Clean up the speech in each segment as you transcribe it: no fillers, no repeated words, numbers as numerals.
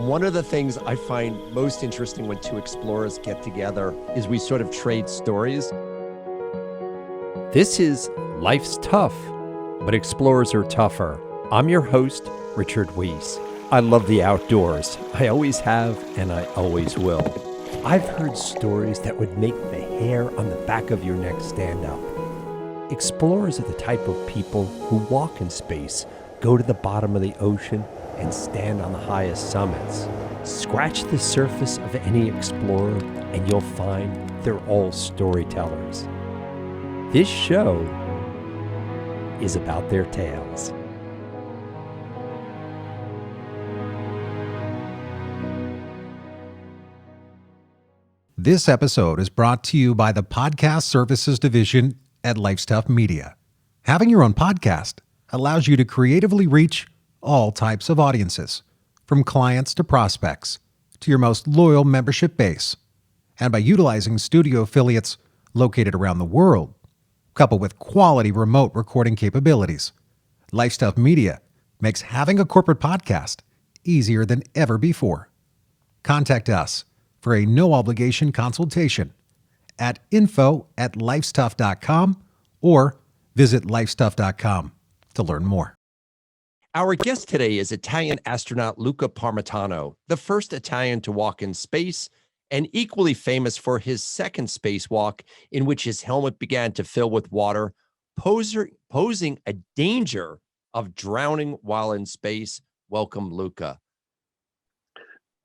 One of the things I find most interesting when two explorers get together is we sort of trade stories. This is Life's Tough, but Explorers Are Tougher. I'm your host, Richard Wiese. I love the outdoors. I always have, and I always will. I've heard stories that would make the hair on the back of your neck stand up. Explorers are the type of people who walk in space, go to the bottom of the ocean, and stand on the highest summits. Scratch the surface of any explorer, and you'll find they're all storytellers. This show is about their tales. This episode is brought to you by the Podcast Services Division at Life's Tough Media. Having your own podcast allows you to creatively reach all types of audiences, from clients to prospects, to your most loyal membership base. And by utilizing studio affiliates located around the world, coupled with quality remote recording capabilities, Life's Tough Media makes having a corporate podcast easier than ever before. Contact us for a no-obligation consultation at info@lifestuff.com or visit lifestuff.com to learn more. Our guest today is Italian astronaut Luca Parmitano, the first Italian to walk in space, and equally famous for his second spacewalk, in which his helmet began to fill with water, posing a danger of drowning while in space. Welcome, Luca.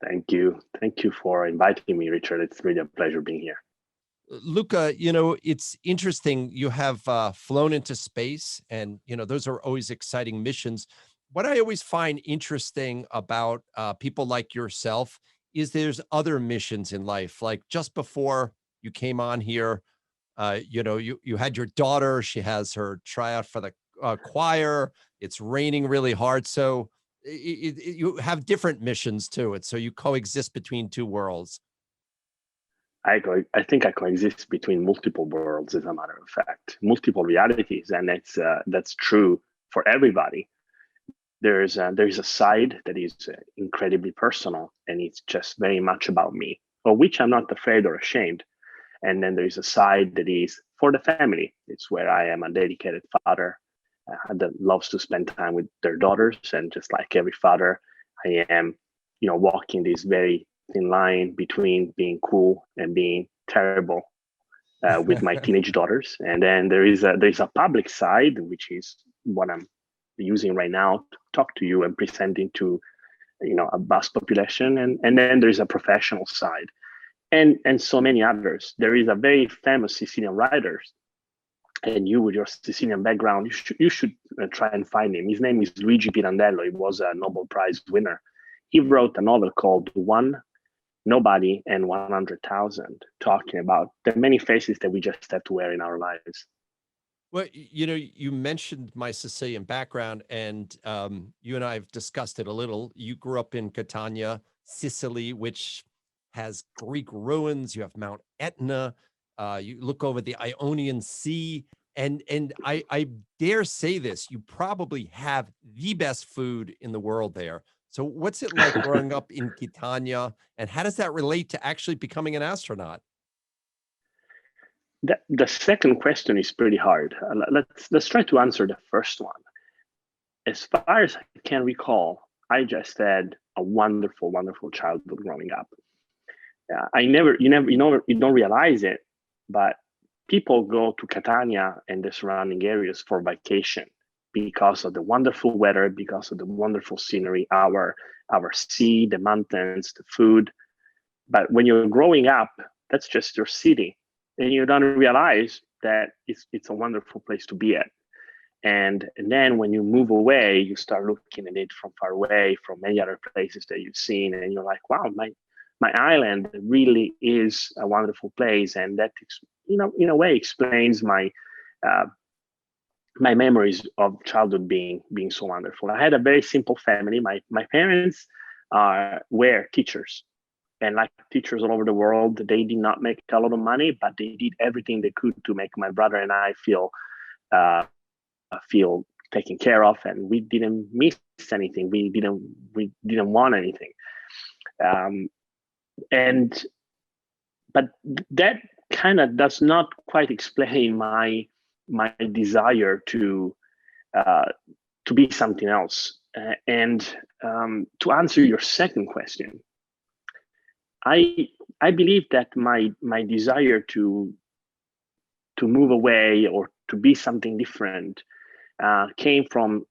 Thank you. Thank you for inviting me, Richard. It's really a pleasure being here. Luca, it's interesting. You have flown into space, and, those are always exciting missions. What I always find interesting about people like yourself is there's other missions in life. Like just before you came on here, you had your daughter. She has her tryout for the choir. It's raining really hard. So you have different missions too. And so you coexist between two worlds. I think I coexist between multiple worlds, as a matter of fact, multiple realities. And that's true for everybody. There's a side that is incredibly personal, and it's just very much about me, for which I'm not afraid or ashamed. And then there's a side that is for the family. It's where I am a dedicated father that loves to spend time with their daughters. And just like every father, I am, walking this very thin line between being cool and being terrible with my teenage daughters. And then there's a public side, which is what I'm using right now to talk to you and presenting to a vast population, and then there's a professional side and so many others. There is a very famous Sicilian writer, and you with your Sicilian background, you should try and find him. His name is Luigi Pirandello. He was a Nobel Prize winner. He wrote a novel called One, Nobody, and 100,000, talking about the many faces that we just have to wear in our lives. Well, you mentioned my Sicilian background, and you and I have discussed it a little. You grew up in Catania, Sicily, which has Greek ruins. You have Mount Etna. You look over the Ionian Sea, and I dare say this: you probably have the best food in the world there. So, what's it like growing up in Catania, and how does that relate to actually becoming an astronaut? The second question is pretty hard. Let's try to answer the first one. As far as I can recall, I just had a wonderful, wonderful childhood growing up. You don't realize it, but people go to Catania and the surrounding areas for vacation because of the wonderful weather, because of the wonderful scenery, our sea, the mountains, the food. But when you're growing up, that's just your city. And you don't realize that it's a wonderful place to be at. And then when you move away, you start looking at it from far away, from many other places that you've seen, and you're like, wow, my island really is a wonderful place. And that, in a way, explains my memories of childhood being so wonderful. I had a very simple family. My parents were teachers. And like teachers all over the world, they did not make a lot of money, but they did everything they could to make my brother and I feel taken care of, and we didn't miss anything. We didn't want anything. And but that kind of does not quite explain my desire to be something else. And to answer your second question, I believe that my desire to move away or to be something different came from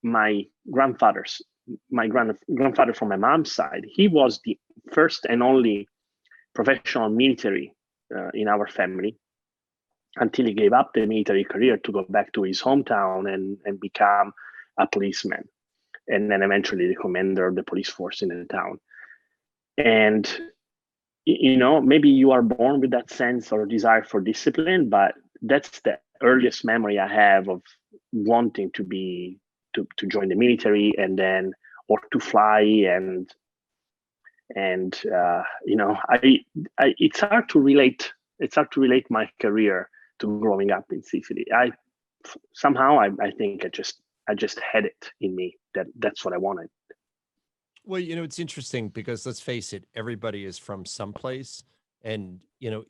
my grandfather from my mom's side. He was the first and only professional military in our family until he gave up the military career to go back to his hometown and become a policeman, and then eventually the commander of the police force in the town. And maybe you are born with that sense or desire for discipline, but that's the earliest memory I have of wanting to join the military, and then or to fly, and it's hard to relate. It's hard to relate my career to growing up in Sicily. I think I just had it in me that's what I wanted. Well, it's interesting because let's face it, everybody is from someplace. And,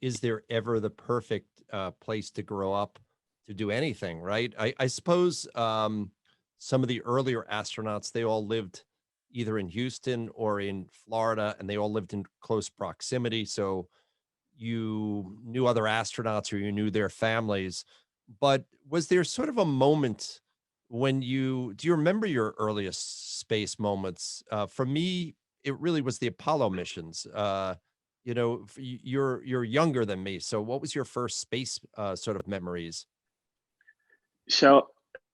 is there ever the perfect place to grow up to do anything, right? I suppose some of the earlier astronauts, they all lived either in Houston or in Florida, and they all lived in close proximity. So you knew other astronauts or you knew their families. But was there sort of a moment when do you remember your earliest space moments? For me, it really was the Apollo missions. You're younger than me. So what was your first space sort of memories? So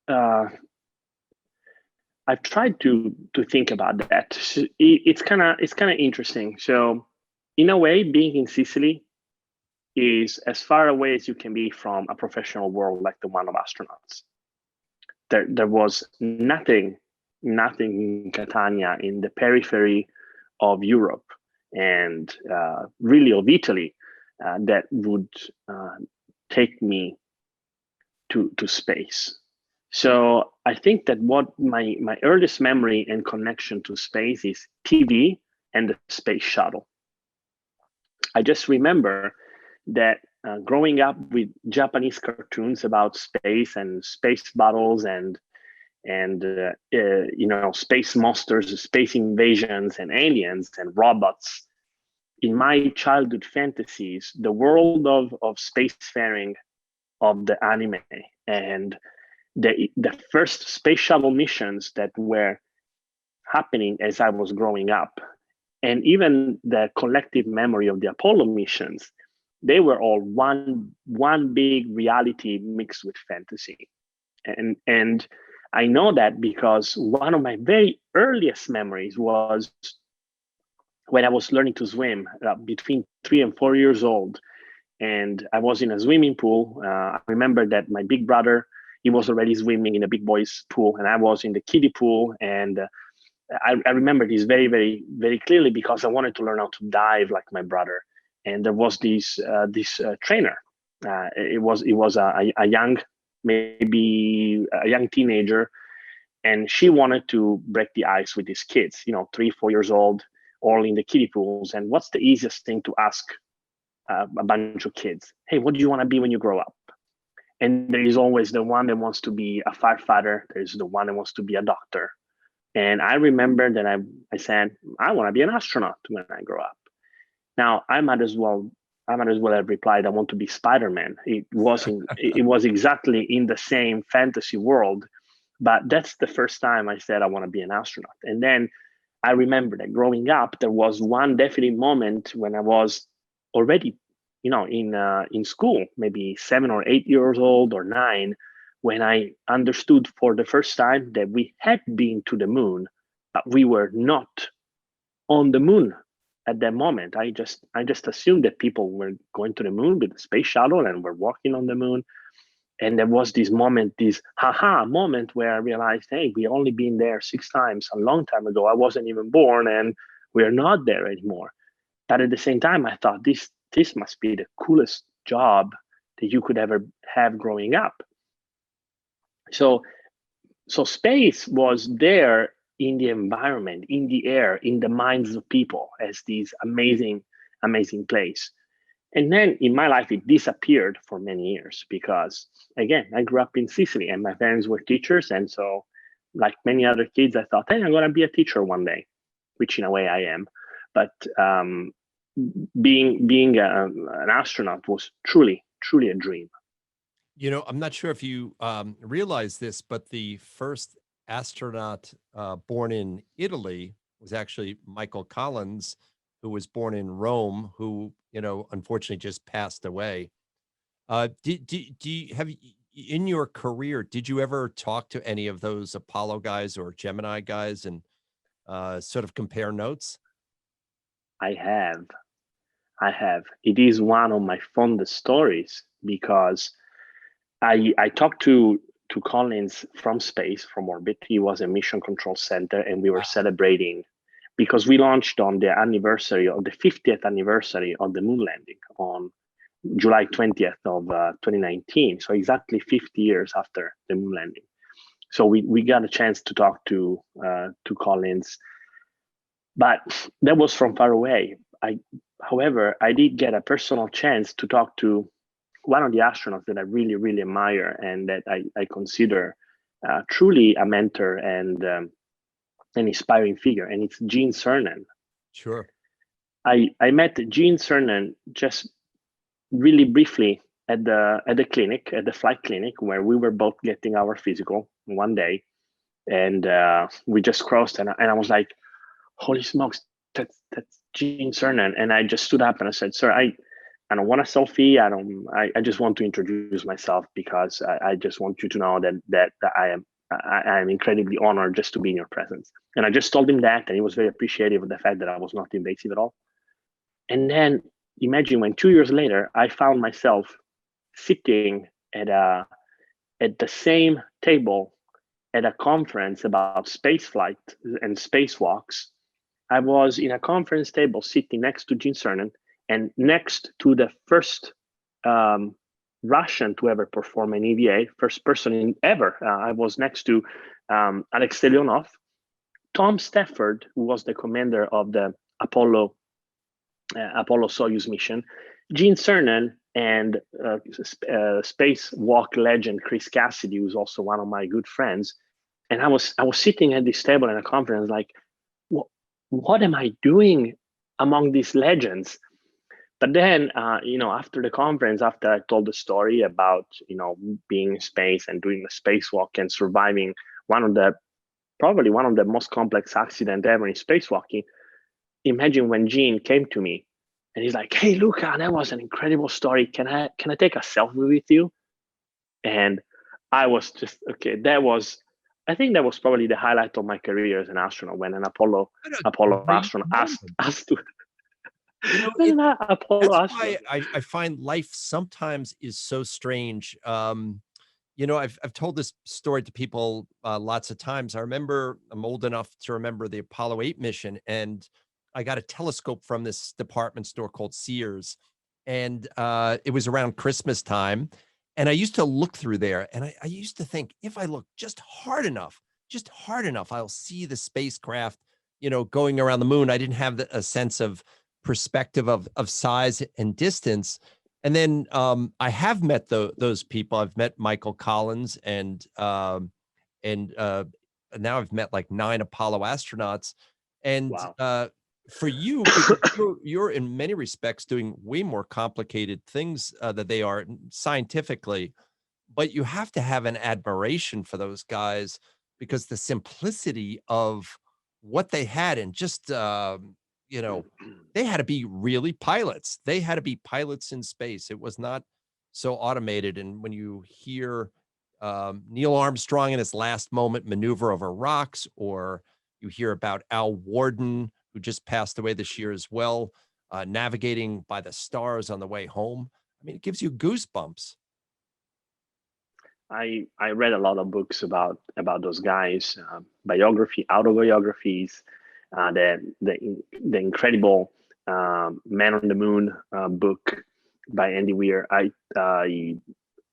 I've tried to think about that. So it's kind of interesting. So in a way, being in Sicily is as far away as you can be from a professional world like the one of astronauts. There was nothing in Catania, in the periphery of Europe and really of Italy, that would take me to space. So I think that what my earliest memory and connection to space is TV and the space shuttle. I just remember that growing up with Japanese cartoons about space and space battles and space monsters, space invasions, and aliens and robots. In my childhood fantasies, the world of spacefaring of the anime and the first space shuttle missions that were happening as I was growing up, and even the collective memory of the Apollo missions, they were all one big reality mixed with fantasy. And I know that because one of my very earliest memories was when I was learning to swim between 3 and 4 years old. And I was in a swimming pool. I remember that my big brother, he was already swimming in a big boys pool, and I was in the kiddie pool. And I remember this very, very, very clearly because I wanted to learn how to dive like my brother. And there was this trainer. It was a young, maybe a young teenager, and she wanted to break the ice with these kids, 3, 4 years old, all in the kiddie pools. And what's the easiest thing to ask a bunch of kids? Hey, what do you want to be when you grow up? And there is always the one that wants to be a firefighter. There's the one that wants to be a doctor. And I remember that I said, I want to be an astronaut when I grow up. Now I might as well have replied, I want to be Spider-Man. It was exactly in the same fantasy world, but that's the first time I said I want to be an astronaut. And then I remember that growing up, there was one definite moment when I was already, in school, maybe 7 or 8 years old or 9, when I understood for the first time that we had been to the moon, but we were not on the moon at that moment. I just assumed that people were going to the moon with the space shuttle and were walking on the moon. And there was this moment, this haha moment where I realized, hey, we only been there 6 times a long time ago. I wasn't even born and we're not there anymore. But at the same time, I thought this must be the coolest job that you could ever have growing up. So So space was there in the environment, in the air, in the minds of people as this amazing, amazing place. And then in my life, it disappeared for many years because, again, I grew up in Sicily and my parents were teachers. And so, like many other kids, I thought, hey, I'm going to be a teacher one day, which in a way I am. But being an astronaut was truly, truly a dream. You know, I'm not sure if you realize this, but the first astronaut born in Italy was actually Michael Collins, who was born in Rome, who, you know, unfortunately just passed away. Do you have in your career, did you ever talk to any of those Apollo guys or Gemini guys and sort of compare notes? I have. I have. It is one of my fondest stories because I talked to Collins from space, from orbit. He was a mission control center, and we were celebrating because we launched on the anniversary of the 50th anniversary of the moon landing on July 20th of 2019. So exactly 50 years after the moon landing. So we got a chance to talk to Collins, but that was from far away. However, I did get a personal chance to talk to one of the astronauts that I really, really admire and that I consider truly a mentor and an inspiring figure, and it's Gene Cernan. Sure. I met Gene Cernan just really briefly at the clinic, at the flight clinic, where we were both getting our physical one day, and we just crossed, and I was like, "Holy smokes, that's Gene Cernan!" And I just stood up and I said, "Sir, I don't want a selfie. I just want to introduce myself because I just want you to know that I am incredibly honored just to be in your presence." And I just told him that, and he was very appreciative of the fact that I was not invasive at all. And then imagine when 2 years later, I found myself sitting at the same table at a conference about space flight and spacewalks. I was in a conference table sitting next to Gene Cernan and next to the first Russian to ever perform an EVA, first person ever. I was next to Alexei Leonov, Tom Stafford, who was the commander of the Apollo Soyuz mission, Gene Cernan, and spacewalk legend Chris Cassidy, who's also one of my good friends. And I was sitting at this table in a conference, like, what am I doing among these legends? But then, after the conference, after I told the story about, being in space and doing the spacewalk and surviving probably one of the most complex accidents ever in spacewalking, imagine when Gene came to me and he's like, "Hey, Luca, that was an incredible story. Can I take a selfie with you?" And I was just, okay, I think that was probably the highlight of my career as an astronaut, when an Apollo Great astronaut moment. asked to, You know, when an Apollo that's astronaut. why I find life sometimes is so strange. I've told this story to people lots of times. I'm old enough to remember the Apollo 8 mission, and I got a telescope from this department store called Sears, and it was around Christmas time. And I used to look through there, and I used to think, if I look just hard enough, I'll see the spacecraft, going around the moon. I didn't have a sense of perspective of size and distance. And then I have met those people. I've met Michael Collins, and now I've met like 9 Apollo astronauts. And Wow. for you, because you're in many respects doing way more complicated things that they are scientifically, but you have to have an admiration for those guys because the simplicity of what they had, and just they had to be really pilots. They had to be pilots in space. It was not so automated. And when you hear Neil Armstrong in his last moment maneuver over rocks, or you hear about Al Warden, who just passed away this year as well, navigating by the stars on the way home, I mean, it gives you goosebumps. I read a lot of books about those guys, biography, autobiographies, the incredible Man on the Moon book by Andy Weir. I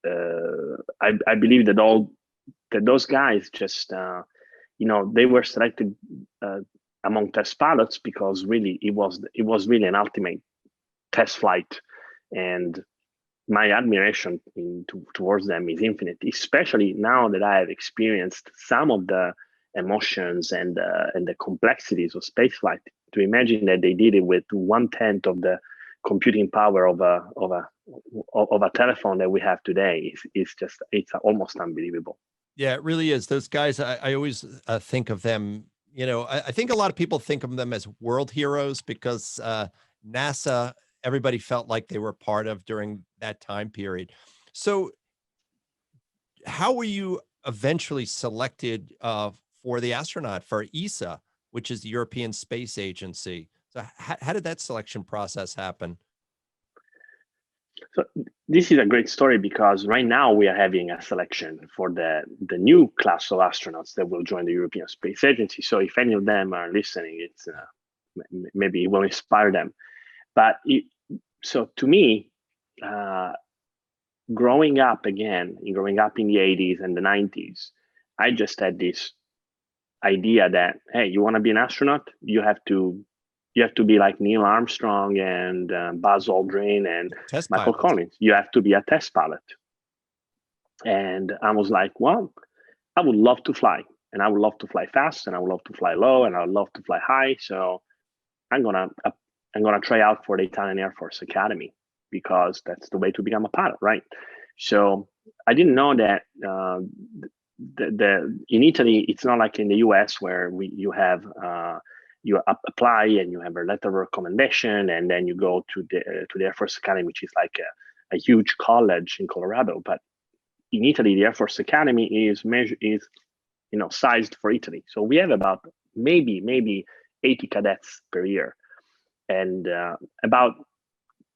believe that all that those guys just, they were selected among test pilots because really it was really an ultimate test flight, and my admiration towards them is infinite, especially now that I have experienced some of the emotions and the complexities of spaceflight. To imagine that they did it with 1/10 of the computing power of a telephone that we have today it's almost unbelievable. Yeah, it really is. Those guys, I always think of them, I think a lot of people think of them as world heroes because NASA, everybody felt like they were part of during that time period. So how were you eventually selected for the astronaut for ESA, which is the European Space Agency? So how did that selection process happen? So this is a great story because right now we are having a selection for the new class of astronauts that will join the European Space Agency. So if any of them are listening, it's maybe it will inspire them. But so to me, growing up in the 80s and the 90s, I just had this idea that, hey, you want to be an astronaut, you have to be like Neil Armstrong and Buzz Aldrin and Test Michael pilots. Collins. You have to be a test pilot. And I was like, well, I would love to fly, and I would love to fly fast, and I would love to fly low, and I would love to fly high. So I'm gonna try out for the Italian Airforce Academy because that's the way to become a pilot, right? So I didn't know that in Italy it's not like in the US where you apply and you have a letter of recommendation, and then you go to the Air Force Academy, which is like a huge college in Colorado. But in Italy, the Air Force Academy is sized for Italy. So we have about maybe 80 cadets per year, and about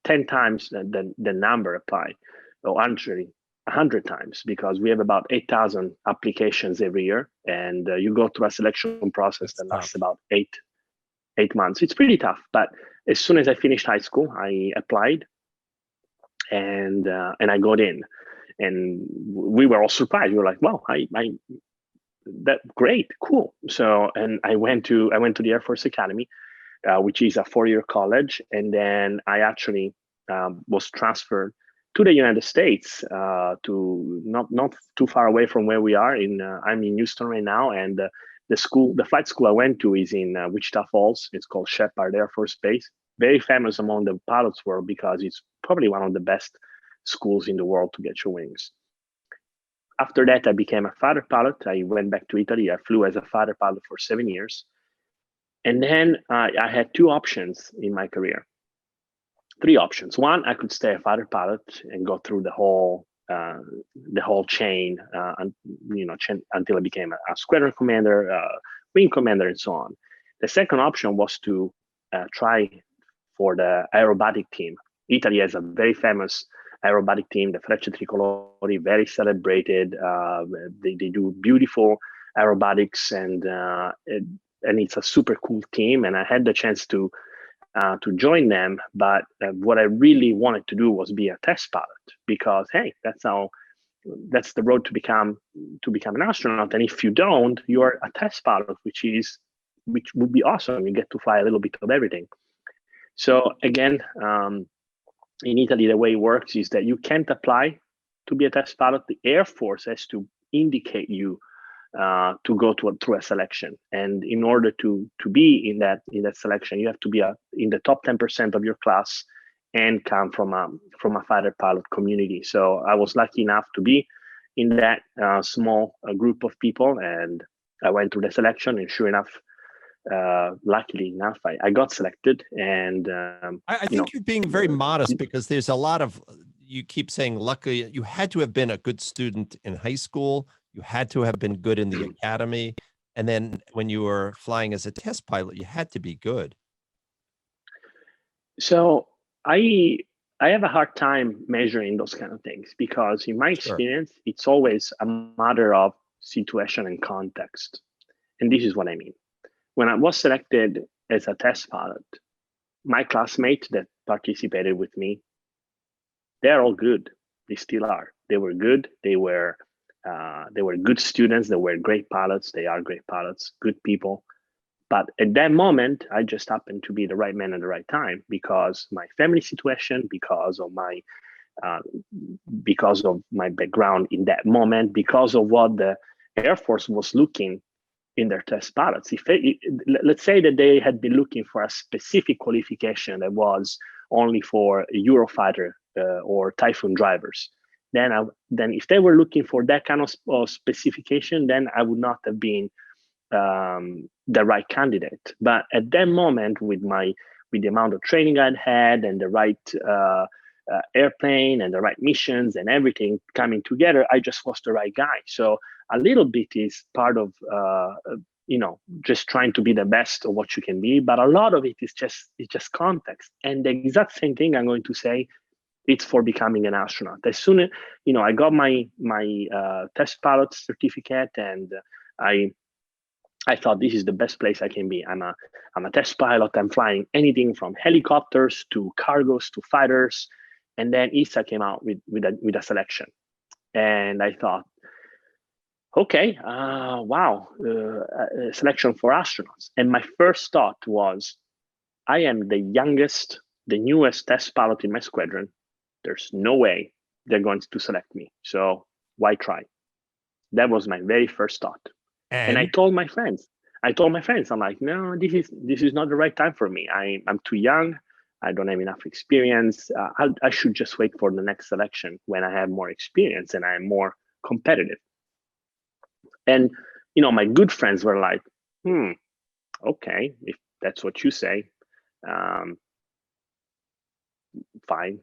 10 times the number apply, or actually 100 times, because we have about 8,000 applications every year, and you go through a selection process that lasts about eight months. It's pretty tough, but as soon as I finished high school, I applied, and I got in, and we were all surprised. We were like, "Wow, that great, cool." So, and I went to the Air Force Academy, which is a 4-year college, and then I actually was transferred to the United States, to not too far away from where we are. I'm in Houston right now, and the flight school I went to is in Wichita Falls. It's called Sheppard Air Force Base. Very famous among the pilots world because it's probably one of the best schools in the world to get your wings. After that, I became a fighter pilot. I went back to Italy. I flew as a fighter pilot for 7 years. And then I had 2 options in my career. 3 options. One, I could stay a fighter pilot and go through the whole chain, until I became a squadron commander, wing commander, and so on. The second option was to try for the aerobatic team. Italy has a very famous aerobatic team, the Frecce Tricolori, very celebrated. They do beautiful aerobatics, and it's a super cool team. And I had the chance to join them, but what I really wanted to do was be a test pilot, because hey, that's the road to become an astronaut. And if you don't, you're a test pilot, which would be awesome. You get to fly a little bit of everything. So again, in Italy, the way it works is that you can't apply to be a test pilot. The Air Force has to indicate you to go through a selection, and in order to be in that selection, you have to be in the top 10% of your class and come from a fighter pilot community. So I was lucky enough to be in that small group of people, and I went through the selection, and sure enough, luckily enough, I got selected. And I think you're being very modest, because there's a lot of, you keep saying luckily. You had to have been a good student in high school. You had to have been good in the academy. And then when you were flying as a test pilot, you had to be good. So I have a hard time measuring those kind of things, because in my experience, it's always a matter of situation and context. And this is what I mean. When I was selected as a test pilot, my classmates that participated with me, they're all good. They still are. They were good. They were They were good students. They were great pilots. They are great pilots, good people. But at that moment, I just happened to be the right man at the right time because my family situation, uh, because of my background in that moment, because of what the Air Force was looking in their test pilots. Let's say that they had been looking for a specific qualification that was only for Eurofighter or Typhoon drivers, then if they were looking for that kind of specification, then I would not have been the right candidate. But at that moment, with the amount of training I'd had and the right airplane and the right missions and everything coming together, I just was the right guy. So a little bit is part of just trying to be the best of what you can be, but a lot of it is just context. And the exact same thing I'm going to say, it's for becoming an astronaut. As soon as I got my test pilot certificate, and I thought this is the best place I can be. I'm a test pilot. I'm flying anything from helicopters to cargos to fighters. And then ESA came out with a selection, and I thought, okay, wow, a selection for astronauts. And my first thought was, I am the youngest, the newest test pilot in my squadron. There's no way they're going to select me. So why try? That was my very first thought. And I told my friends, I'm like, no, this is not the right time for me. I'm too young. I don't have enough experience. I should just wait for the next selection when I have more experience and I'm more competitive. And, my good friends were like, okay, if that's what you say, fine.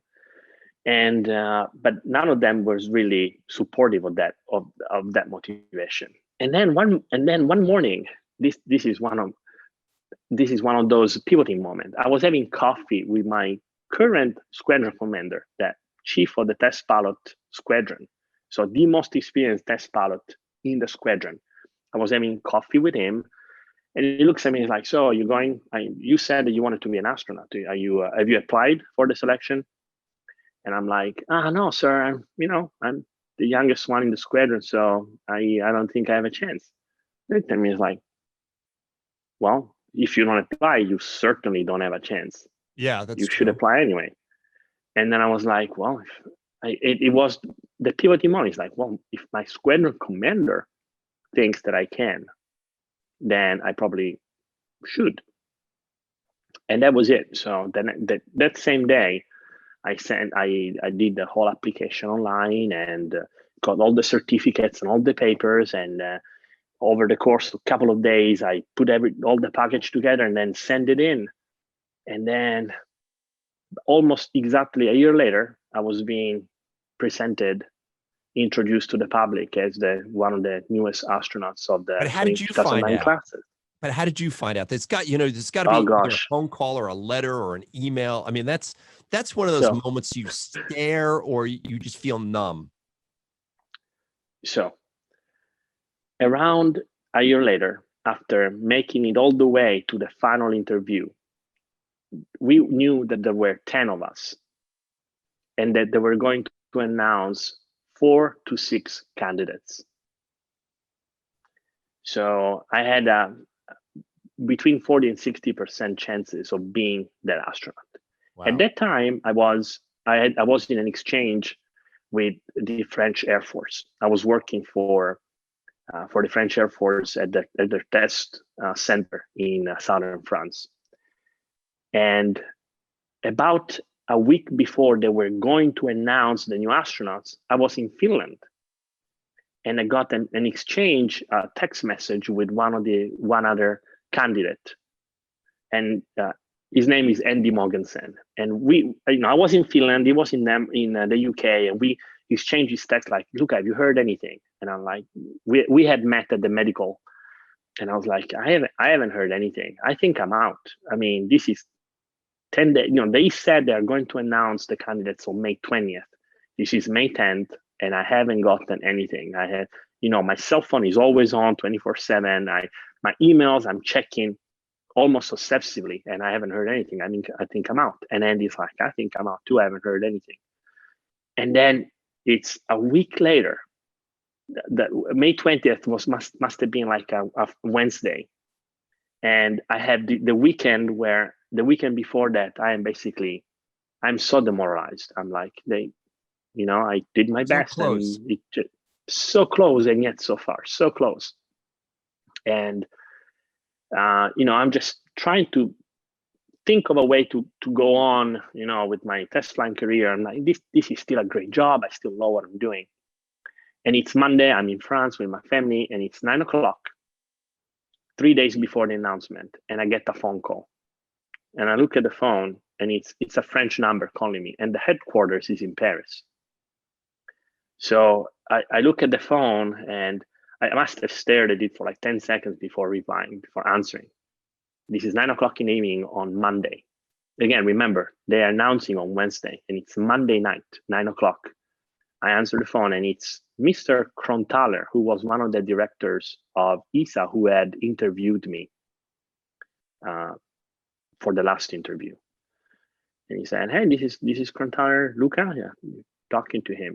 And but none of them was really supportive of that motivation. And then one morning, this is one of those pivoting moments. I was having coffee with my current squadron commander, the chief of the test pilot squadron, so the most experienced test pilot in the squadron. I was having coffee with him, and he looks at me. He's like, "So you're going? You said that you wanted to be an astronaut. Have you applied for the selection?" And I'm like, no, sir. I'm the youngest one in the squadron, so I don't think I have a chance. And he's like, well, if you don't apply, you certainly don't have a chance. Yeah, that's you true. should apply anyway. And then I was like, well, it was the pivoting moment. It's like, well, if my squadron commander thinks that I can, then I probably should. And that was it. So then that same day, I did the whole application online and got all the certificates and all the papers. And over the course of a couple of days, I put all the package together and then send it in. And then almost exactly a year later, I was being introduced to the public as one of the newest astronauts of the 2009 classes. But how did you find out? There's got to be either a phone call or a letter or an email. I mean, that's one of those moments you stare or you just feel numb. So around a year later, after making it all the way to the final interview, we knew that there were 10 of us and that they were going to announce 4 to 6 candidates. So I had between 40 and 60% chances of being that astronaut. Wow. At that time, I was in an exchange with the French Air Force. I was working for the French Air Force at their test center in southern France. And about a week before they were going to announce the new astronauts, I was in Finland. And I got an exchange text message with one other candidate. And his name is Andy Mogensen. And I was in Finland, he was in the UK, and we exchanged his text like, Luca, have you heard anything? And I'm like, we had met at the medical. And I was like, I haven't heard anything. I think I'm out. I mean, this is 10 days. They said they're going to announce the candidates on May 20th. This is May 10th, and I haven't gotten anything. I had, my cell phone is always on 24/7. My emails, I'm checking almost obsessively, and I haven't heard anything. I mean, I think I'm out. And Andy's like, I think I'm out too. I haven't heard anything. And then it's a week later, the May 20th must have been like a Wednesday, and I had the weekend before that I'm so demoralized. I'm like, I did my best, close. and it just so close, and yet so far, so close. And I'm just trying to think of a way to go on, with my test flying career. I'm like, this is still a great job. I still know what I'm doing. And it's Monday. I'm in France with my family, and it's 9:00, 3 days before the announcement, and I get a phone call. And I look at the phone, and it's a French number calling me, and the headquarters is in Paris. So I look at the phone, and I must have stared at it for like 10 seconds before replying, before answering. This is 9:00 in the evening on Monday. Again, remember, they are announcing on Wednesday, and it's Monday night, 9:00. I answer the phone, and it's Mr. Kronthaler, who was one of the directors of ESA, who had interviewed me for the last interview. And he said, "Hey, this is Kronthaler, Luca." Yeah, talking to him.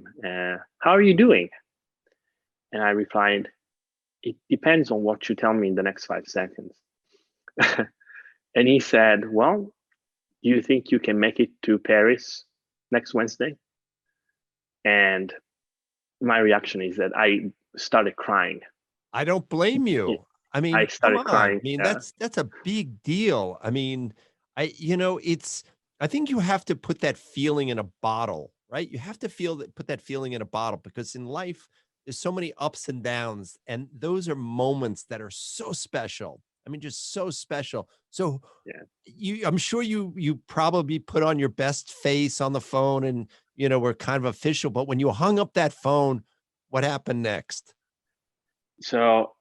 "How are you doing?" And I replied, "It depends on what you tell me in the next 5 seconds." And he said, "Well, do you think you can make it to Paris next Wednesday?" And my reaction is that I started crying. I don't blame you. I mean, I started crying. I mean, Yeah. that's a big deal. I mean, I think you have to put that feeling in a bottle, right? You have to put that feeling in a bottle, because in life there's so many ups and downs, and those are moments that are so special. I mean, just so special. So yeah. I'm sure you probably put on your best face on the phone, and were kind of official, but when you hung up that phone, what happened next? So,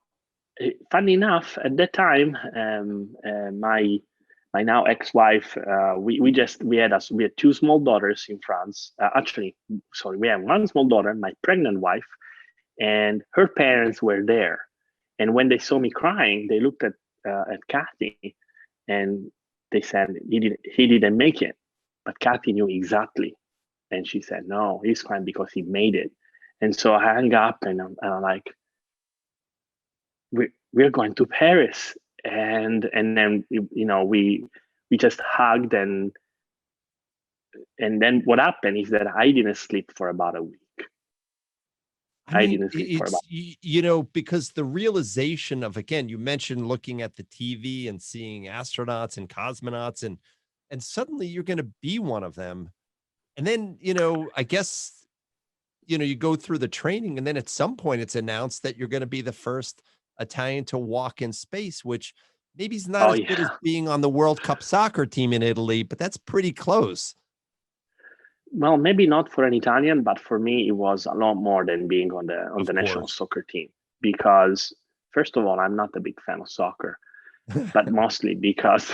funny enough, at that time, my now ex-wife, we had two small daughters in France. We have one small daughter, my pregnant wife, and her parents were there. And when they saw me crying, they looked at Kathy, and they said he didn't make it. But Kathy knew exactly, and she said, "No, he's crying because he made it." And so I hung up, and I'm like, we're going to Paris, and then we just hugged, and then what happened is that I didn't sleep for about a week. I mean, it's because the realization of, again, you mentioned looking at the TV and seeing astronauts and cosmonauts, and suddenly you're going to be one of them. And then, I guess, you go through the training, and then at some point it's announced that you're going to be the first Italian to walk in space, which maybe is not as good as being on the World Cup soccer team in Italy, but that's pretty close. Well, maybe not for an Italian, but for me, it was a lot more than being on the national soccer team. Because, first of all, I'm not a big fan of soccer, but mostly because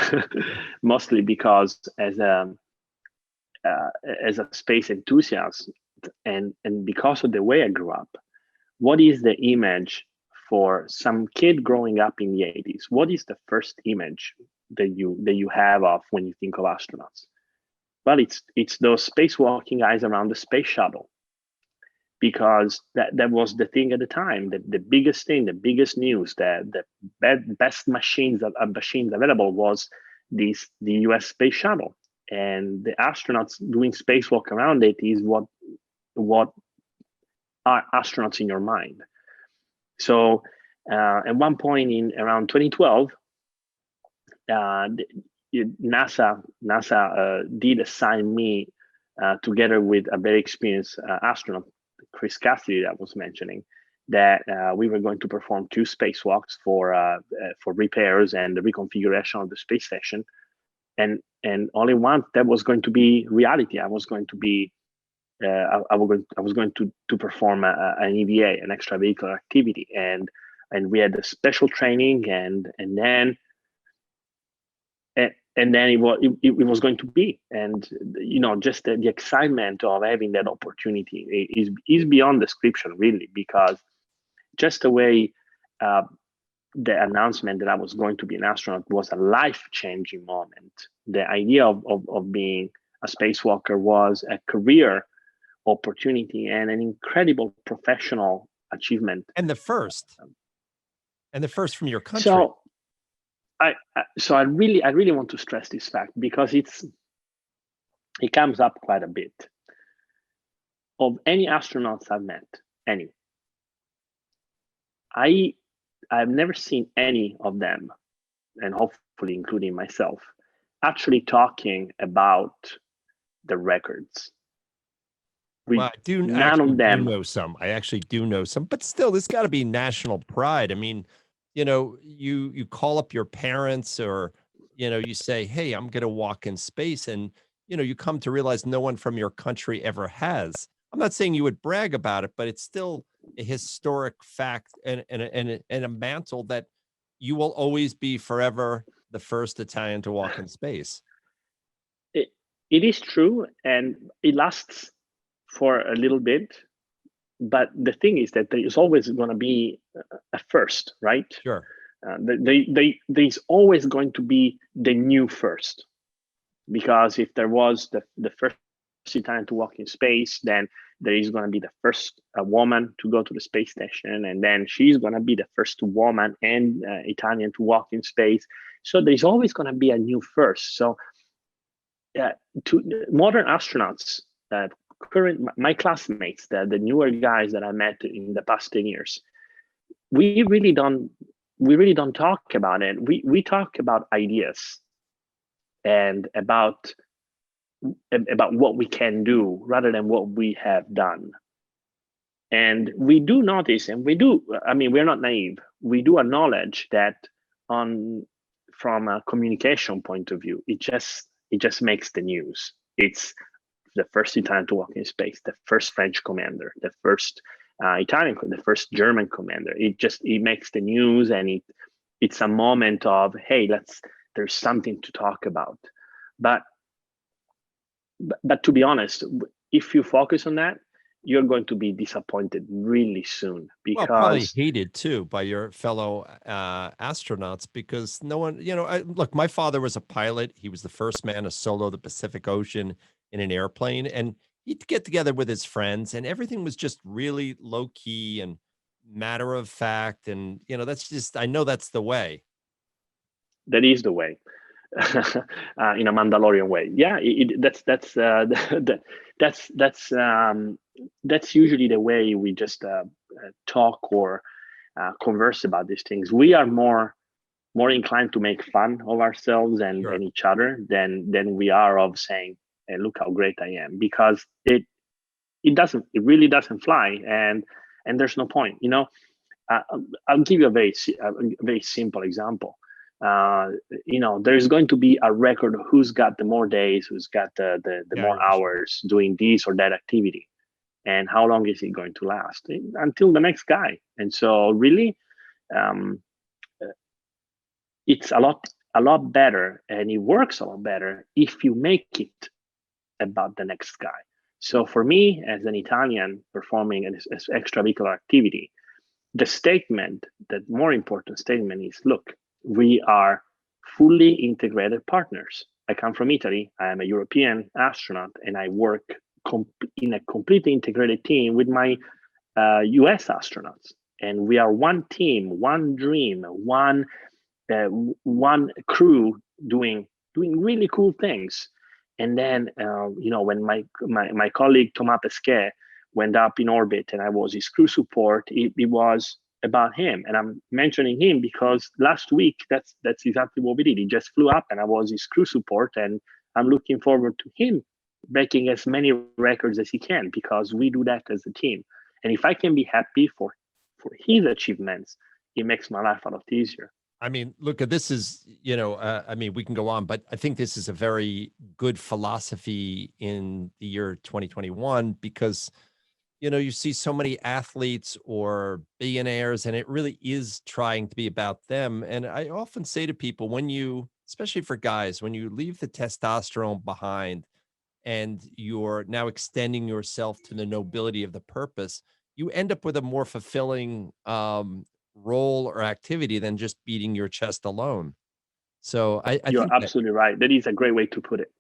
as a space enthusiast, and because of the way I grew up, what is the image for some kid growing up in the 80s? What is the first image that you have of when you think of astronauts? Well, it's those spacewalking guys around the space shuttle, because that was the thing at the time. The biggest thing, the biggest news, the best machines available was the U.S. space shuttle, and the astronauts doing spacewalk around it is what are astronauts in your mind. So at one point in around 2012, NASA did assign me together with a very experienced astronaut, Chris Cassidy, that I was mentioning, that we were going to perform 2 spacewalks for repairs and the reconfiguration of the space station, and only one that was going to be reality. I was going to be I was going to perform an EVA, an extravehicular activity, and we had a special training, and then it was going to be, and just the excitement of having that opportunity is beyond description, really, because just the way the announcement that I was going to be an astronaut was a life-changing moment. The idea of being a spacewalker was a career opportunity and an incredible professional achievement. And the first from your country. So I really want to stress this fact, because it comes up quite a bit. Of any astronauts I've met, I've never seen any of them, and hopefully including myself, actually talking about the records. Well, none of them. Do know some. I actually do know some, but still, this got to be national pride. I mean, you call up your parents, or you say, "Hey, I'm going to walk in space," and you come to realize no one from your country ever has. I'm not saying you would brag about it, but it's still a historic fact and a mantle that you will always be forever the first Italian to walk in space. It is true, and it lasts for a little bit, but the thing is that there is always going to be a first, right? Sure. There's always going to be the new first, because if there was the first Italian to walk in space, then there is going to be the first woman to go to the space station, and then she's going to be the first woman and Italian to walk in space. So there's always going to be a new first. So to modern astronauts, my classmates, the newer guys that I met in the past 10 years, we really don't talk about it. We talk about ideas and about what we can do rather than what we have done. And we do notice, and we're not naive, we do acknowledge that from a communication point of view, it just makes the news. It's the first Italian to walk in space, the first French commander, the first Italian, the first German commander. It makes the news, and it's a moment of, hey, there's something to talk about. But to be honest, if you focus on that, you're going to be disappointed really soon, because probably hated too by your fellow astronauts, because no one, look, my father was a pilot. He was the first man to solo the Pacific Ocean in an airplane, and he'd get together with his friends, and everything was just really low key and matter of fact. And, I know that's the way. That is the way. In a Mandalorian way. Yeah, that's usually the way we just talk or converse about these things. We are more inclined to make fun of ourselves and Sure. and each other than we are of saying, hey, look how great I am, because it really doesn't fly, and there's no point. I'll give you a very simple example. There's going to be a record of who's got the more days, who's got the more hours doing this or that activity, and how long is it going to last until the next guy. And so really, it's a lot better, and it works a lot better if you make it about the next guy. So for me, as an Italian performing an extravehicular activity, the more important statement is, look, we are fully integrated partners. I come from Italy. I am a European astronaut, and I work in a completely integrated team with my US astronauts. And we are one team, one dream, one crew doing really cool things. And then, when my colleague Thomas Pesquet went up in orbit and I was his crew support, it was about him. And I'm mentioning him because last week, that's exactly what we did. He just flew up and I was his crew support, and I'm looking forward to him breaking as many records as he can, because we do that as a team. And if I can be happy for his achievements, it makes my life a lot easier. I mean, look, this is, we can go on, but I think this is a very good philosophy in the year 2021, because, you see so many athletes or billionaires, and it really is trying to be about them. And I often say to people, especially for guys, when you leave the testosterone behind and you're now extending yourself to the nobility of the purpose, you end up with a more fulfilling role or activity than just beating your chest alone. So I You're think absolutely right. That is a great way to put it.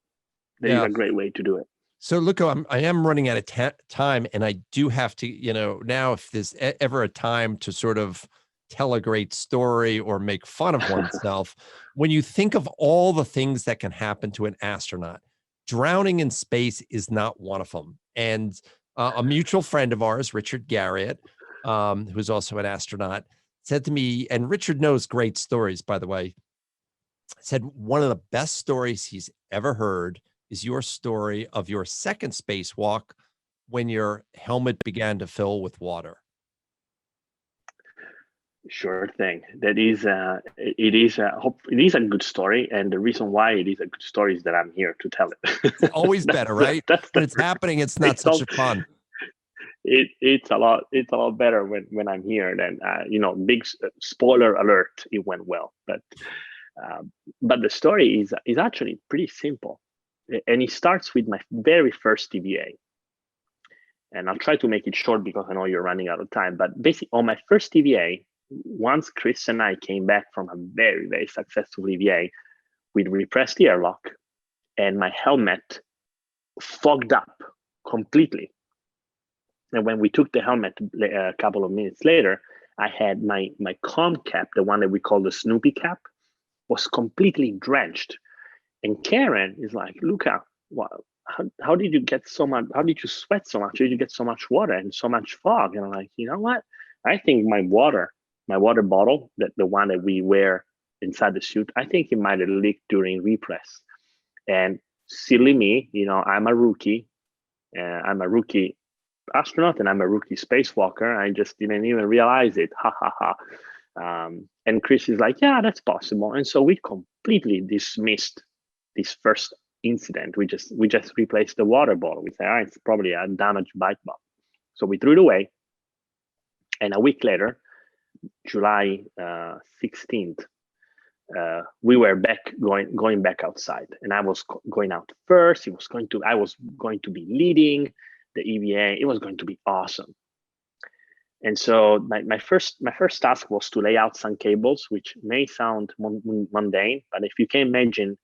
That is a great way to do it. So, Luca, I am running out of time, and I do have to, now if there's ever a time to sort of tell a great story or make fun of oneself, when you think of all the things that can happen to an astronaut, drowning in space is not one of them. And a mutual friend of ours, Richard Garriott, who's also an astronaut, said to me, and Richard knows great stories, by the way, said one of the best stories he's ever heard is your story of your second spacewalk when your helmet began to fill with water. Sure thing. It is a good story, and the reason why it is a good story is that I'm here to tell it. It's always better, right? When it's happening, it's not such a fun. It's a lot better when I'm here. Than big spoiler alert, it went well, but the story is actually pretty simple, and it starts with my very first TVA. And I'll try to make it short because I know you're running out of time. But basically, on my first TVA, once Chris and I came back from a very, very successful TVA, we'd repressed the airlock, and my helmet fogged up completely. And when we took the helmet a couple of minutes later, I had my comm cap, the one that we call the Snoopy cap, was completely drenched. And Karen is like, Luca, how did you get so much? How did you sweat so much? How did you get so much water and so much fog? And I'm like, you know what? I think my water bottle, the one that we wear inside the suit, I think it might have leaked during repress. And silly me, I'm a rookie. I'm a rookie astronaut and I'm a rookie spacewalker. I just didn't even realize it. Ha ha ha. And Chris is like, yeah, that's possible. And so we completely dismissed this first incident. We just replaced the water bottle. We said, it's probably a damaged bike bottle. So we threw it away. And a week later, July 16th, we were going back outside. And I was going out first. I was going to be leading the EVA. It was going to be awesome. And so my first task was to lay out some cables, which may sound mundane, but if you can imagine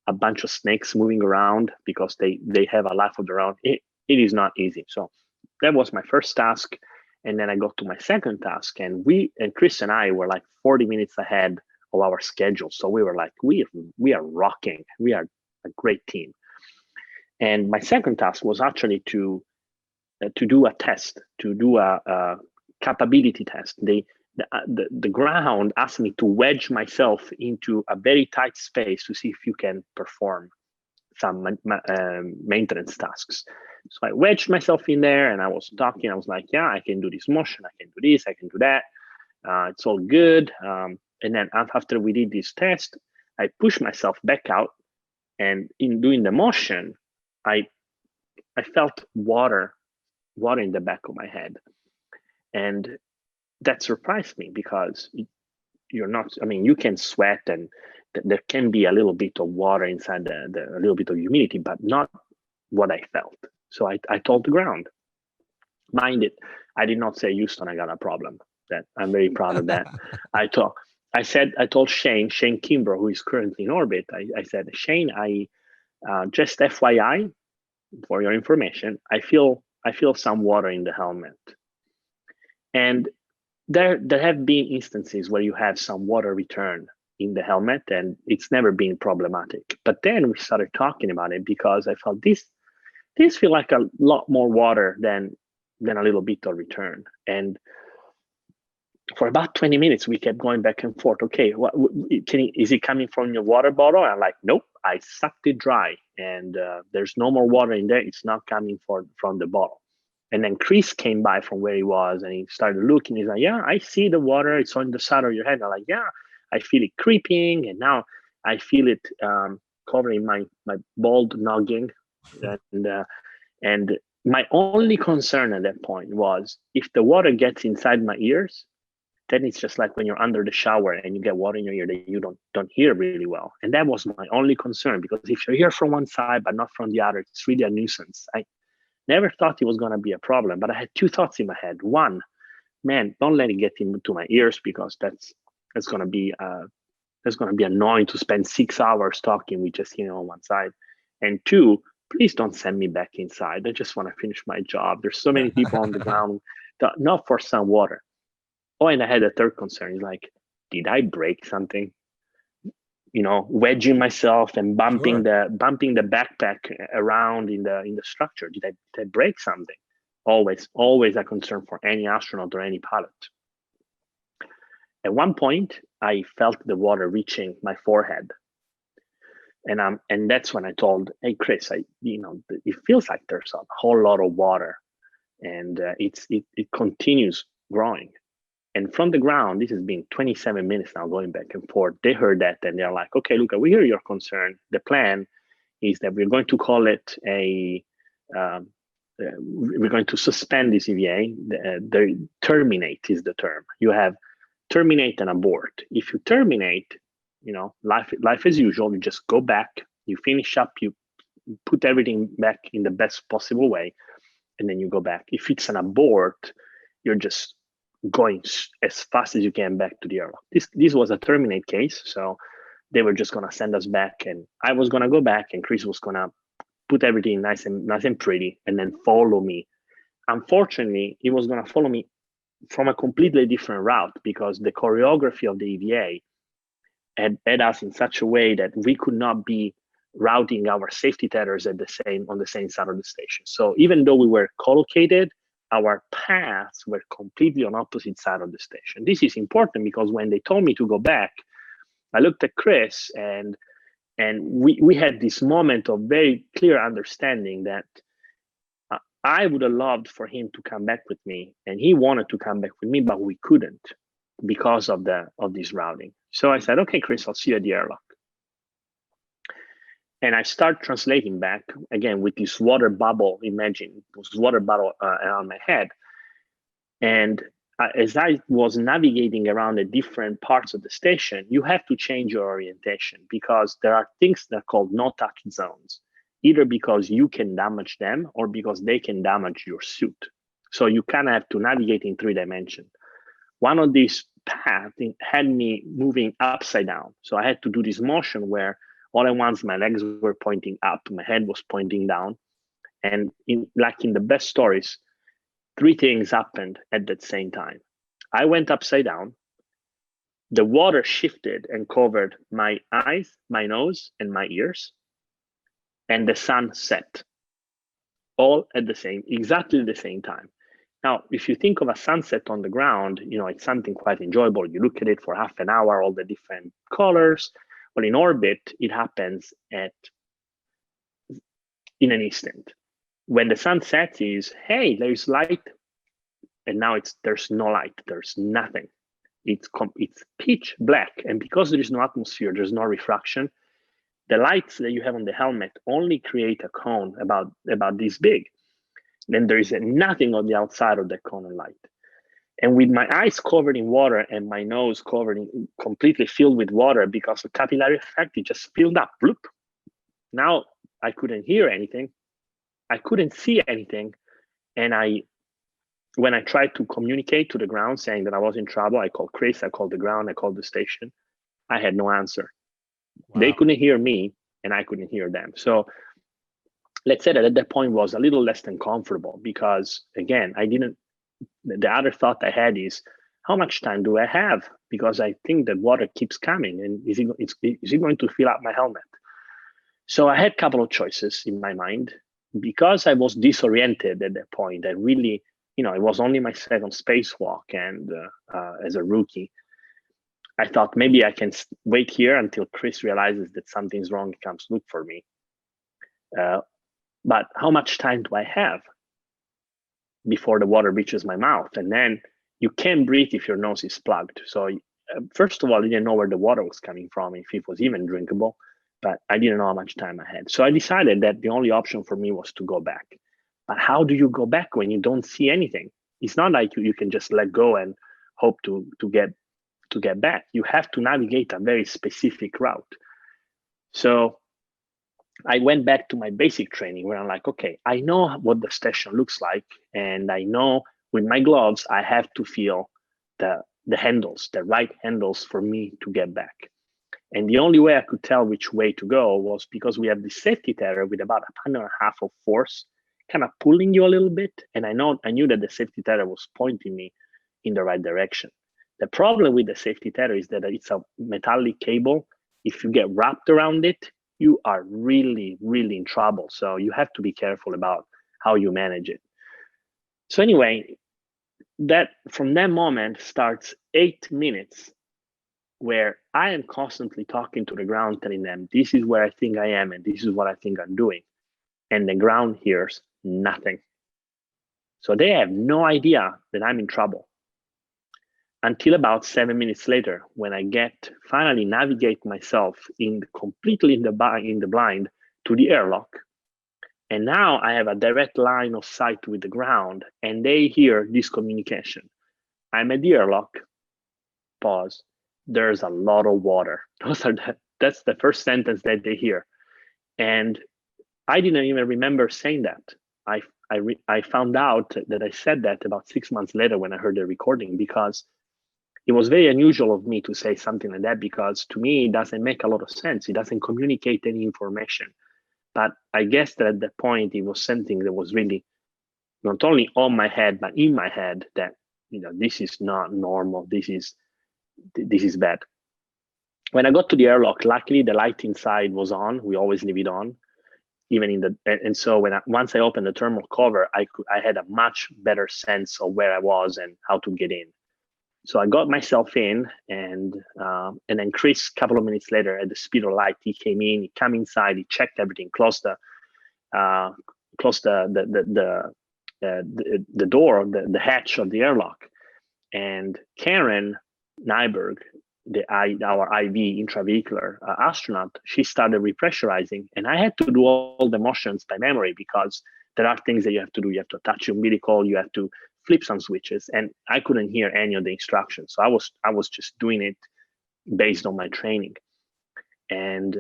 a bunch of snakes moving around because they have a life of their own, it is not easy. So that was my first task. And then I got to my second task, and Chris and I were like 40 minutes ahead of our schedule. So we were like, we are rocking. We are a great team. And my second task was actually to do a test, to do a capability test. The ground asked me to wedge myself into a very tight space to see if you can perform some maintenance tasks. So I wedged myself in there, and I was talking. I was like, yeah, I can do this motion. I can do this. I can do that. It's all good. And then after we did this test, I pushed myself back out, and in doing the motion, I felt water in the back of my head. And that surprised me because you're not, you can sweat and there can be a little bit of water inside a little bit of humidity, but not what I felt. So I told the ground. Mind it, I did not say, Houston, I got a problem. That I'm very proud of that. I told Shane Kimbrough, who is currently in orbit, I said, Shane, I just FYI, for your information, I feel some water in the helmet. And there have been instances where you have some water return in the helmet, and it's never been problematic. But then we started talking about it because I felt this feel like a lot more water than a little bit of return. And for about 20 minutes, we kept going back and forth. Okay, is it coming from your water bottle? I'm like, nope, I sucked it dry, and there's no more water in there. It's not coming from the bottle. And then Chris came by from where he was, and he started looking. He's like, yeah, I see the water. It's on the side of your head. I'm like, yeah, I feel it creeping, and now I feel it covering my bald noggin. And my only concern at that point was if the water gets inside my ears, then it's just like when you're under the shower and you get water in your ear that you don't hear really well. And that was my only concern, because if you hear from one side but not from the other, it's really a nuisance. I never thought it was going to be a problem, but I had two thoughts in my head. One, man, don't let it get into my ears, because that's going to be annoying to spend 6 hours talking with just on one side. And two, please don't send me back inside. I just want to finish my job. There's so many people on the ground, not for some water. Oh, and I had a third concern. It's like, did I break something? Wedging myself and bumping Sure. the backpack around in the structure. Did I break something? Always a concern for any astronaut or any pilot. At one point, I felt the water reaching my forehead, and that's when I told, "Hey, Chris, it feels like there's a whole lot of water, and it continues growing." And from the ground, this has been 27 minutes now going back and forth. They heard that and they're like, "Okay, Luca, we hear your concern. The plan is that we're going to call it we're going to suspend this EVA. The terminate is the term. You have terminate and abort. If you terminate, life as usual. You just go back, you finish up, you put everything back in the best possible way, and then you go back. If it's an abort, you're just going as fast as you can back to the airlock. This was a terminate case, so they were just gonna send us back, and I was gonna go back, and Chris was gonna put everything nice and pretty, and then follow me. Unfortunately, he was gonna follow me from a completely different route because the choreography of the EVA had us in such a way that we could not be routing our safety tethers on the same side of the station. So even though we were collocated, our paths were completely on opposite side of the station. This is important because when they told me to go back, I looked at Chris and we had this moment of very clear understanding that I would have loved for him to come back with me, and he wanted to come back with me, but we couldn't because of this routing. So I said, "Okay, Chris, I'll see you at the airlock." And I start translating back again with this water bubble. Imagine this water bubble around my head. And as I was navigating around the different parts of the station, you have to change your orientation because there are things that are called no-touch zones, either because you can damage them or because they can damage your suit. So you kind of have to navigate in 3 dimensions. One of these paths had me moving upside down. So I had to do this motion where all at once my legs were pointing up, my head was pointing down. And like in the best stories, 3 things happened at that same time. I went upside down, the water shifted and covered my eyes, my nose, and my ears, and the sun set, all at exactly the same time. Now, if you think of a sunset on the ground, it's something quite enjoyable. You look at it for half an hour, all the different colors. Well, in orbit, it happens in an instant. When the sun sets is, hey, there's light, and now there's no light, there's nothing. It's pitch black, and because there is no atmosphere, there's no refraction. The lights that you have on the helmet only create a cone about this big. Then there is nothing on the outside of the cone of light. And with my eyes covered in water and my nose completely filled with water because of capillary effect, it just filled up. Bloop. Now I couldn't hear anything. I couldn't see anything. And when I tried to communicate to the ground saying that I was in trouble, I called Chris, I called the ground, I called the station. I had no answer. Wow. They couldn't hear me and I couldn't hear them. So let's say that at that point was a little less than comfortable because, again, the other thought I had is, how much time do I have? Because I think that water keeps coming, and is it going to fill up my helmet? So I had a couple of choices in my mind. Because I was disoriented at that point, and really, it was only my second spacewalk, and as a rookie, I thought maybe I can wait here until Chris realizes that something's wrong and comes look for me. But how much time do I have before the water reaches my mouth? And then you can't breathe if your nose is plugged. So first of all, I didn't know where the water was coming from, if it was even drinkable, but I didn't know how much time I had. So I decided that the only option for me was to go back. But how do you go back when you don't see anything? It's not like you can just let go and hope to get back. You have to navigate a very specific route. So I went back to my basic training where I'm like, okay, I know what the station looks like. And I know with my gloves, I have to feel the handles, the right handles for me to get back. And the only way I could tell which way to go was because we have the safety tether with about 1.5 pounds of force, kind of pulling you a little bit. And I knew that the safety tether was pointing me in the right direction. The problem with the safety tether is that it's a metallic cable. If you get wrapped around it, you are really, really in trouble. So you have to be careful about how you manage it. So anyway, that from that moment starts 8 minutes where I am constantly talking to the ground, telling them, this is where I think I am, and this is what I think I'm doing. And the ground hears nothing. So they have no idea that I'm in trouble. Until about 7 minutes later, when I finally navigate myself completely in the blind to the airlock. And now I have a direct line of sight with the ground, and they hear this communication. I'm at the airlock, pause. There's a lot of water. That's the first sentence that they hear. And I didn't even remember saying that. I found out that I said that about 6 months later when I heard the recording, because it was very unusual of me to say something like that, because to me, it doesn't make a lot of sense. It doesn't communicate any information. But I guess that at that point, it was something that was really not only on my head, but in my head, that, this is not normal. This is bad. When I got to the airlock, luckily the light inside was on. We always leave it on, and so once I opened the thermal cover, I had a much better sense of where I was and how to get in. So I got myself in, and then Chris, a couple of minutes later, at the speed of light, he came in, he came inside, he checked everything, closed the door, the hatch of the airlock. And Karen Nyberg, our IV intravehicular astronaut, she started repressurizing, and I had to do all the motions by memory, because there are things that you have to do. You have to touch your umbilical, you have to flip some switches, and I couldn't hear any of the instructions. So I was just doing it based on my training. And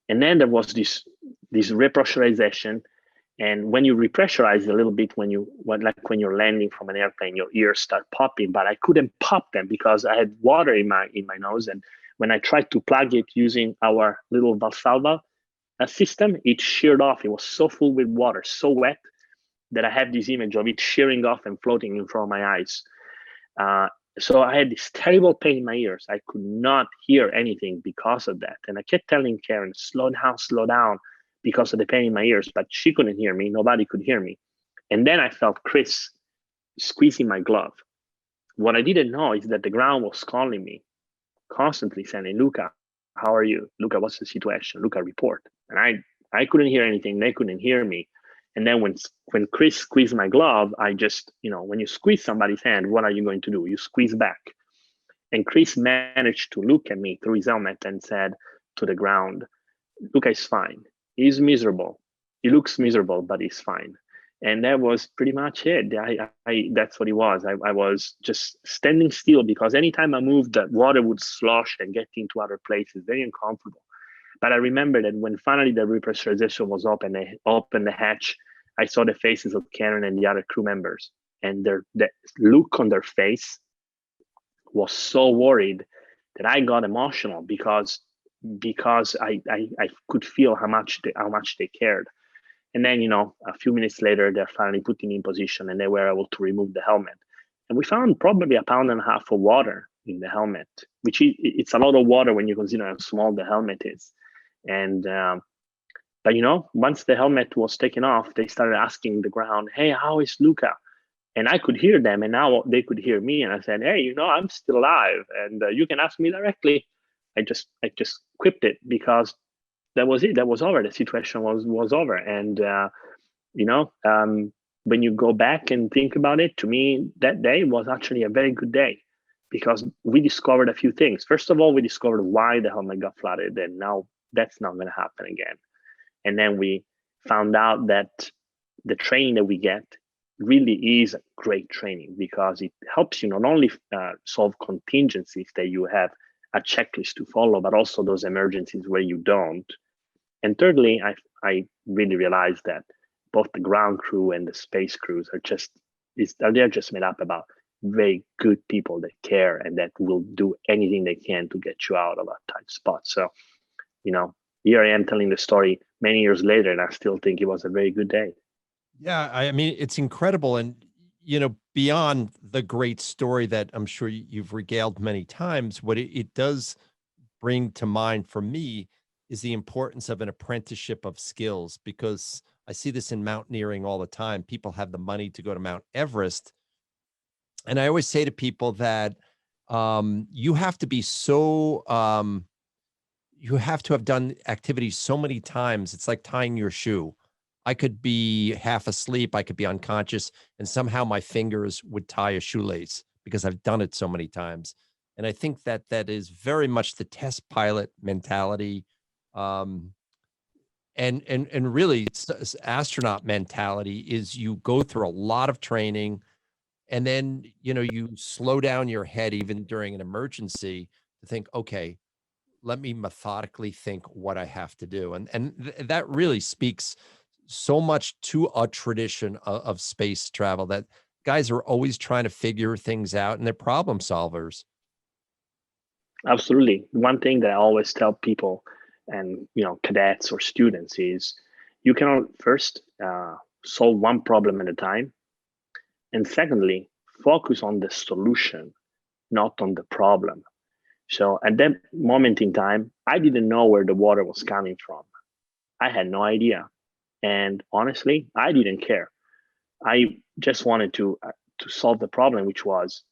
then there was this repressurization. And when you repressurize a little bit, when you're landing from an airplane, your ears start popping, but I couldn't pop them because I had water in my nose. And when I tried to plug it using our little Valsalva system, it sheared off. It was so full with water, so wet, that I have this image of it shearing off and floating in front of my eyes. So I had this terrible pain in my ears. I could not hear anything because of that. And I kept telling Karen, slow down, because of the pain in my ears, but she couldn't hear me. Nobody could hear me. And then I felt Chris squeezing my glove. What I didn't know is that the ground was calling me, constantly saying, Luca, how are you? Luca, what's the situation? Luca, report. And I couldn't hear anything. They couldn't hear me. And then when Chris squeezed my glove, I just, when you squeeze somebody's hand, what are you going to do? You squeeze back. And Chris managed to look at me through his helmet and said to the ground, Luca is fine. He's miserable. He looks miserable, but he's fine. And that was pretty much it. That's what it was. I was just standing still, because anytime I moved, the water would slosh and get into other places, very uncomfortable. But I remember that when finally the repressurization was open, they opened the hatch, I saw the faces of Karen and the other crew members, and the look on their face was so worried that I got emotional, because I could feel how much they cared. And then, a few minutes later, they're finally putting in position, and they were able to remove the helmet. And we found probably 1.5 pounds of water in the helmet, which it's a lot of water when you consider how small the helmet is. And but once the helmet was taken off, they started asking the ground, "Hey, how is Luca?" And I could hear them, and now they could hear me. And I said, "Hey, I'm still alive, and you can ask me directly." I just quipped it, because that was it. That was over. The situation was over. And when you go back and think about it, to me, that day was actually a very good day, because we discovered a few things. First of all, we discovered why the helmet got flooded, and now that's not going to happen again. And then we found out that the training that we get really is great training, because it helps you not only solve contingencies that you have a checklist to follow, but also those emergencies where you don't. And thirdly, I really realized that both the ground crew and the space crews they're just made up about very good people that care and that will do anything they can to get you out of a tight spot. So, here I am telling the story many years later, and I still think it was a very good day. Yeah, I mean, it's incredible. And, beyond the great story that I'm sure you've regaled many times, what it does bring to mind for me is the importance of an apprenticeship of skills, because I see this in mountaineering all the time. People have the money to go to Mount Everest. And I always say to people that you have to be so, you have to have done activities so many times. It's like tying your shoe. I could be half asleep, I could be unconscious, and somehow my fingers would tie a shoelace because I've done it so many times. And I think that that is very much the test pilot mentality, um, and really astronaut mentality is you go through a lot of training, and then you slow down your head even during an emergency to think, okay, let me methodically think what I have to do. And that really speaks so much to a tradition of space travel, that guys are always trying to figure things out and they're problem solvers. Absolutely. One thing that I always tell people and cadets or students is you cannot first solve one problem at a time, and secondly, focus on the solution, not on the problem. So at that moment in time, I didn't know where the water was coming from. I had no idea. And honestly, I didn't care. I just wanted to solve the problem, which was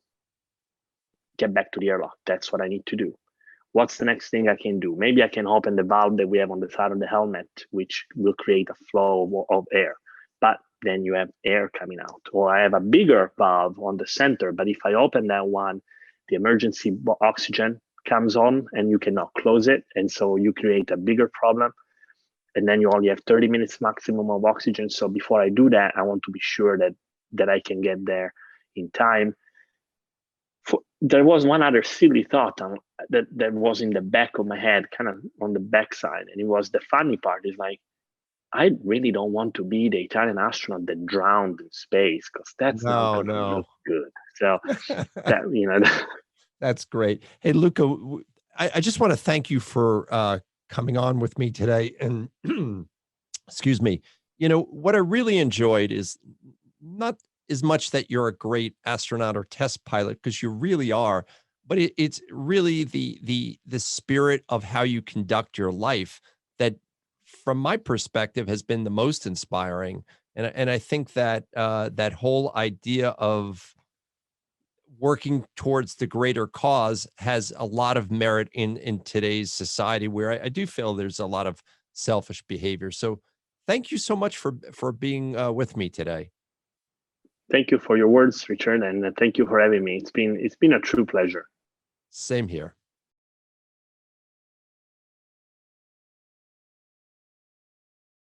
get back to the airlock. That's what I need to do. What's the next thing I can do? Maybe I can open the valve that we have on the side of the helmet, which will create a flow of air. But then you have air coming out. Or I have a bigger valve on the center, but if I open that one, the emergency oxygen comes on and you cannot close it. And so you create a bigger problem. And then you only have 30 minutes maximum of oxygen. So before I do that, I want to be sure that I can get there in time. There was one other silly thought that was in the back of my head, kind of on the backside. And it was, the funny part is like, I really don't want to be the Italian astronaut that drowned in space, because that's not going to look good. So that, That's great. Hey, Luca, I just want to thank you for coming on with me today. And excuse me, what I really enjoyed is not as much that you're a great astronaut or test pilot, because you really are, but it's really the spirit of how you conduct your life that, from my perspective, has been the most inspiring. And I think that that whole idea of working towards the greater cause has a lot of merit in today's society, where I do feel there's a lot of selfish behavior. So thank you so much for being with me today. Thank you for your words, Richard, and thank you for having me. It's been a true pleasure. Same here.